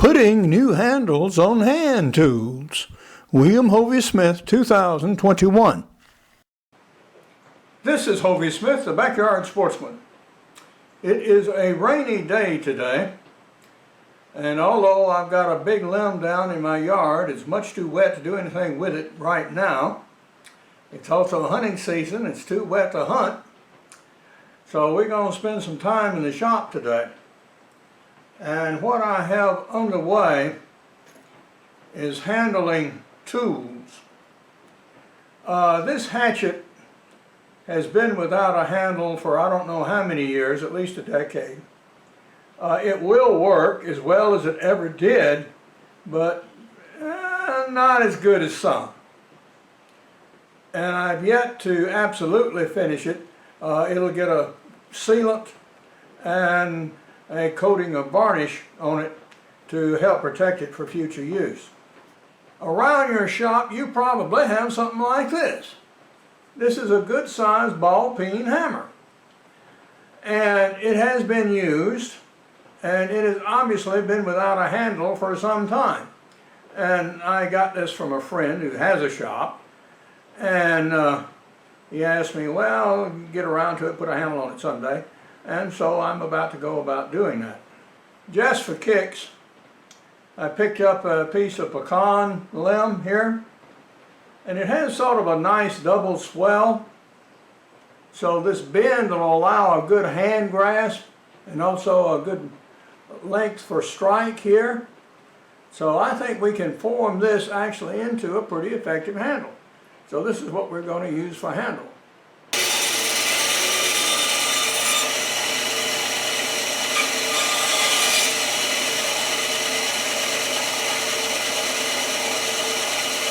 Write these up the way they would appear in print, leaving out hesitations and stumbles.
Putting new handles on hand tools. William Hovey Smith, 2021. This is Hovey Smith, the Backyard Sportsman. It is a rainy day today, and although I've got a big limb down in my yard, it's much too wet to do anything with it right now. It's also hunting season, it's too wet to hunt, so we're going to spend some time in the shop today. And what I have underway is handling tools. This hatchet has been without a handle for I don't know how many years, at least a decade. It will work as well as it ever did, but not as good as some. And I've yet to absolutely finish it. It'll get a sealant and a coating of varnish on it to help protect it for future use. Around your shop you probably have something like this. This is a good sized ball peen hammer, and it has been used, and it has obviously been without a handle for some time. And I got this from a friend who has a shop, and he asked me, well, get around to it, put a handle on it someday. And so I'm about to go about doing that. Just for kicks, I picked up a piece of pecan limb here, and it has sort of a nice double swell. So this bend will allow a good hand grasp and also a good length for strike here. So I think we can form this actually into a pretty effective handle. So this is what we're going to use for handle.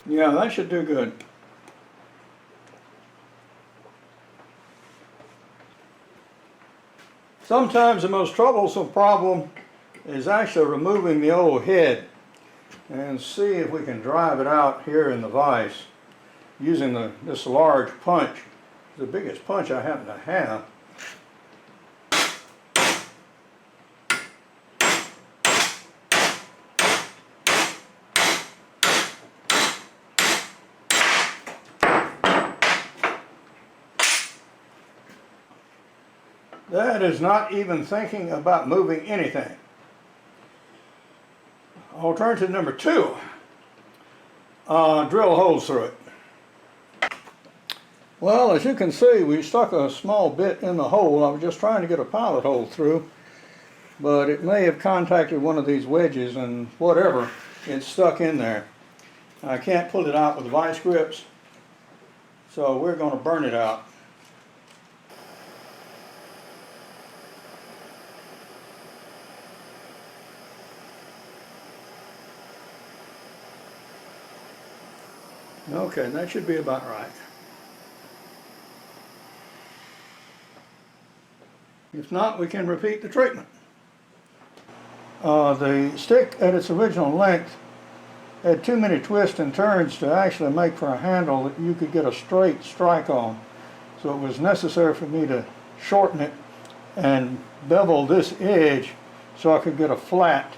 Yeah, that should do good. Sometimes the most troublesome problem is actually removing the old head, and see if we can drive it out here in the vise using this large punch, the biggest punch I happen to have. That is not even thinking about moving anything. Alternative number 2, drill holes through it. Well, as you can see, we stuck a small bit in the hole. I was just trying to get a pilot hole through, but it may have contacted one of these wedges, and whatever, it's stuck in there. I can't pull it out with vice grips, so we're going to burn it out. Okay, that should be about right. If not, we can repeat the treatment. The stick at its original length had too many twists and turns to actually make for a handle that you could get a straight strike on. So it was necessary for me to shorten it and bevel this edge so I could get a flat.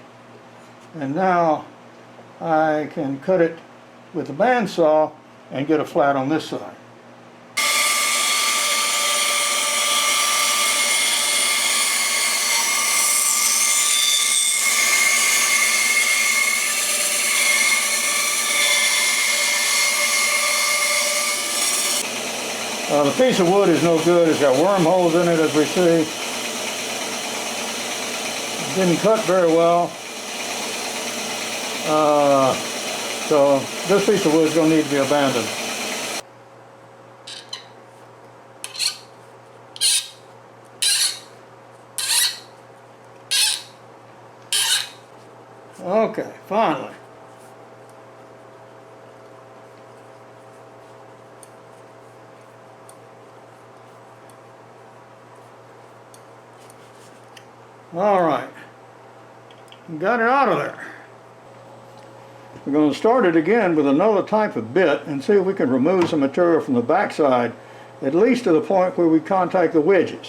And now I can cut it with the bandsaw and get a flat on this side. The piece of wood is no good. It's got wormholes in it, as we see. It didn't cut very well. So this piece of wood is going to need to be abandoned. Okay, finally. All right, got it out of there. We're going to start it again with another type of bit and see if we can remove some material from the backside, at least to the point where we contact the wedges.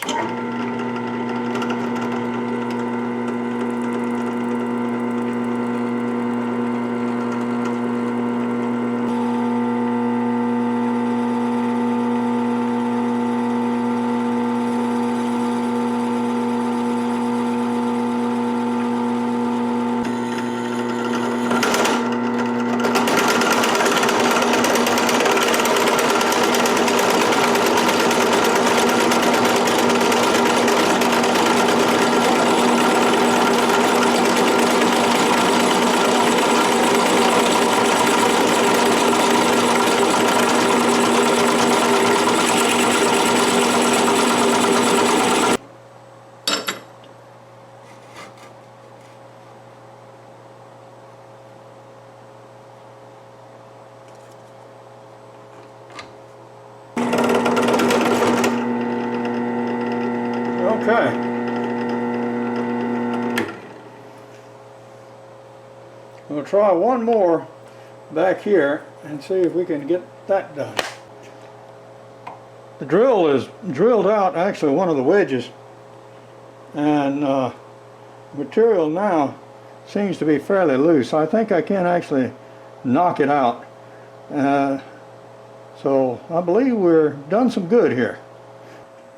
Okay. We'll try one more back here and see if we can get that done. The drill is drilled out actually one of the wedges, and material now seems to be fairly loose. I think I can actually knock it out. So I believe we're done some good here.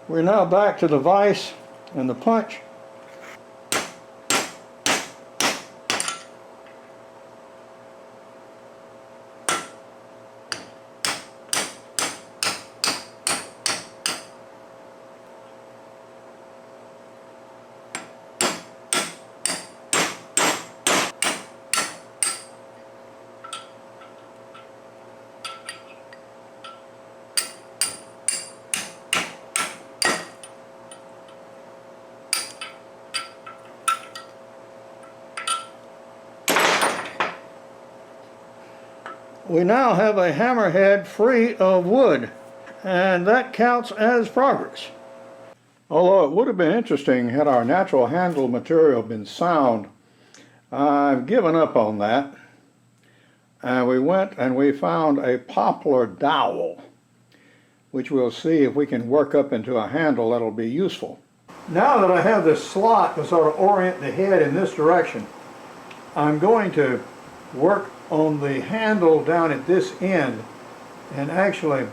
We're now back to the vise and the punch. We now have a hammerhead free of wood, and that counts as progress. Although it would have been interesting had our natural handle material been sound, I've given up on that. And we went and we found a poplar dowel, which we'll see if we can work up into a handle that'll be useful. Now that I have this slot to sort of orient the head in this direction, I'm going to work on the handle down at this end and actually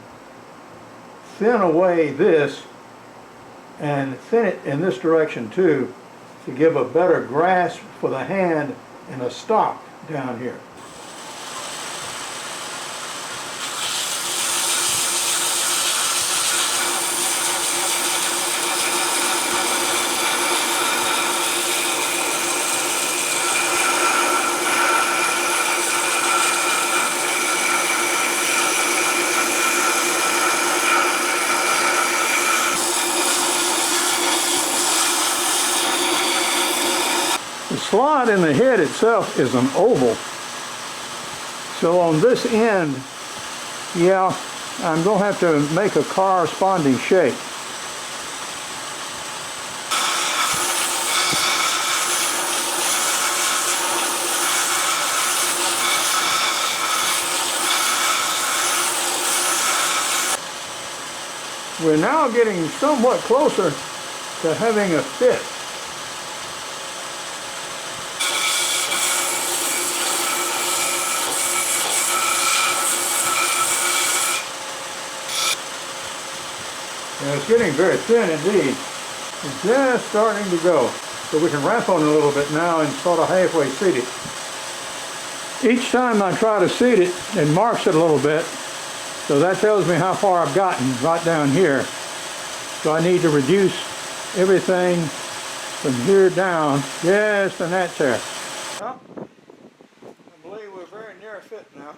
thin away this and thin it in this direction too, to give a better grasp for the hand and a stock down here. The slot in the head itself is an oval. So on this end, yeah, I'm going to have to make a corresponding shape. We're now getting somewhat closer to having a fit. And it's getting very thin indeed. It's just starting to go. So we can wrap on it a little bit now and sort of halfway seat it. Each time I try to seat it, it marks it a little bit. So that tells me how far I've gotten right down here. So I need to reduce everything from here down just in that tear. Well, I believe we're very near a fit now.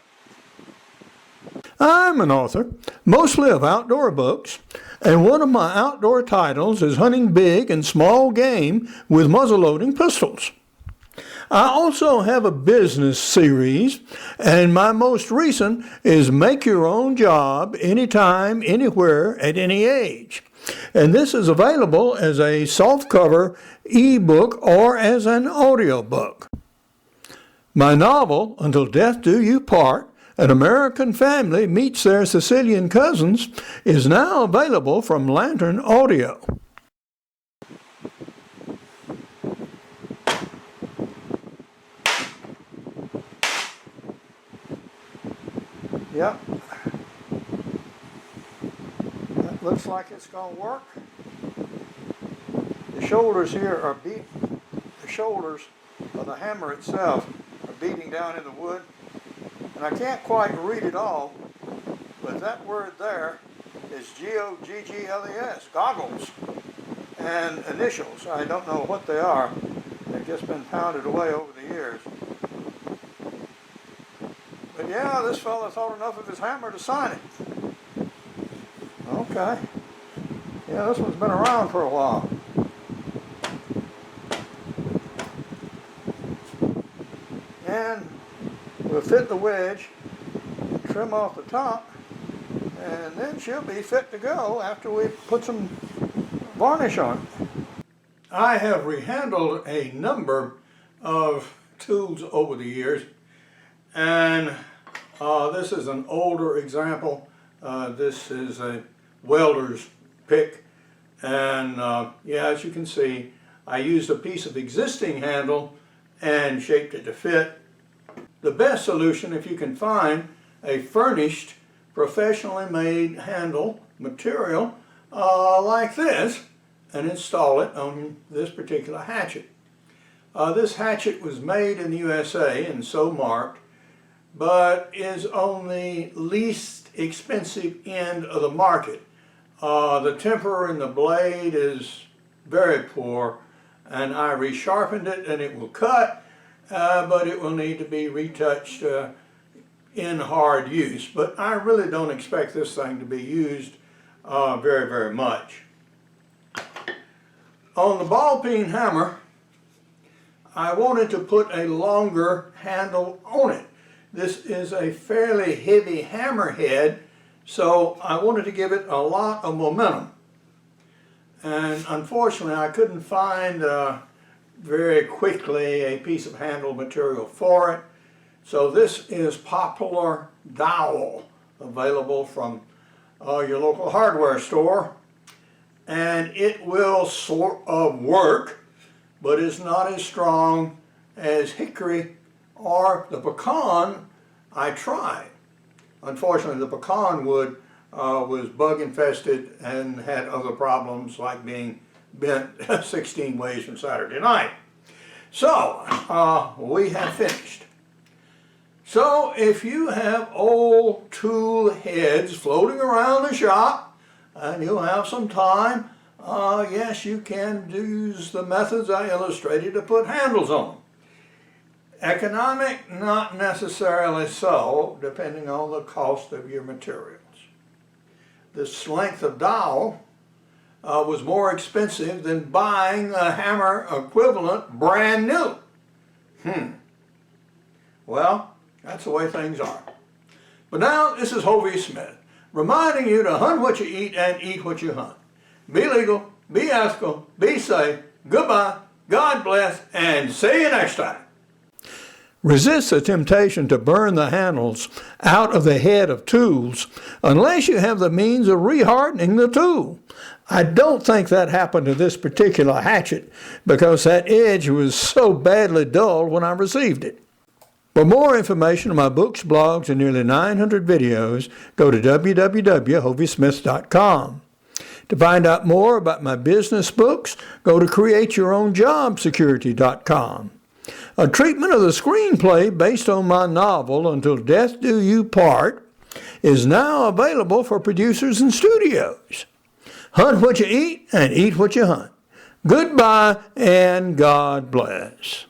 I'm an author, mostly of outdoor books, and one of my outdoor titles is Hunting Big and Small Game with Muzzleloading Pistols. I also have a business series, and my most recent is Make Your Own Job Anytime, Anywhere, at Any Age. And this is available as a softcover ebook or as an audiobook. My novel, Until Death Do You Part, An American Family Meets Their Sicilian Cousins, is now available from Lantern Audio. Yep. That looks like it's going to work. The shoulders here are the shoulders of the hammer itself are beating down in the wood. And I can't quite read it all, but that word there is G-O-G-G-L-E-S, goggles, and initials. I don't know what they are. They've just been pounded away over the years. But yeah, this fella thought enough of his hammer to sign it. Okay. Yeah, this one's been around for a while. And we'll fit the wedge, trim off the top, and then she'll be fit to go after we put some varnish on it. I have rehandled a number of tools over the years, and this is an older example. This is a welder's pick, and yeah, as you can see, I used a piece of existing handle and shaped it to fit. The best solution, if you can find a furnished, professionally made handle material like this, and install it on this particular hatchet. This hatchet was made in the USA and so marked, but is on the least expensive end of the market. The temper in the blade is very poor, and I resharpened it and it will cut, but it will need to be retouched in hard use. But I really don't expect this thing to be used very, very much. On the ball peen hammer, I wanted to put a longer handle on it. This is a fairly heavy hammerhead, so I wanted to give it a lot of momentum. And unfortunately, I couldn't find very quickly a piece of handle material for it. So this is poplar dowel, available from your local hardware store. And it will sort of work, but is not as strong as hickory or the pecan I tried. Unfortunately, the pecan wood was bug infested and had other problems, like being bent 16 ways from Saturday night. So we have finished. So if you have old tool heads floating around the shop and you'll have some time, yes, you can use the methods I illustrated to put handles on them. Economic, not necessarily so, depending on the cost of your materials. This length of dowel was more expensive than buying a hammer equivalent brand new. Well, that's the way things are. But now, this is Hovey Smith, reminding you to hunt what you eat and eat what you hunt. Be legal, be ethical, be safe, goodbye, God bless, and see you next time. Resist the temptation to burn the handles out of the head of tools unless you have the means of rehardening the tool. I don't think that happened to this particular hatchet because that edge was so badly dulled when I received it. For more information on my books, blogs, and nearly 900 videos, go to www.hoveysmith.com. To find out more about my business books, go to createyourownjobsecurity.com. A treatment of the screenplay based on my novel, Until Death Do You Part, is now available for producers and studios. Hunt what you eat and eat what you hunt. Goodbye and God bless.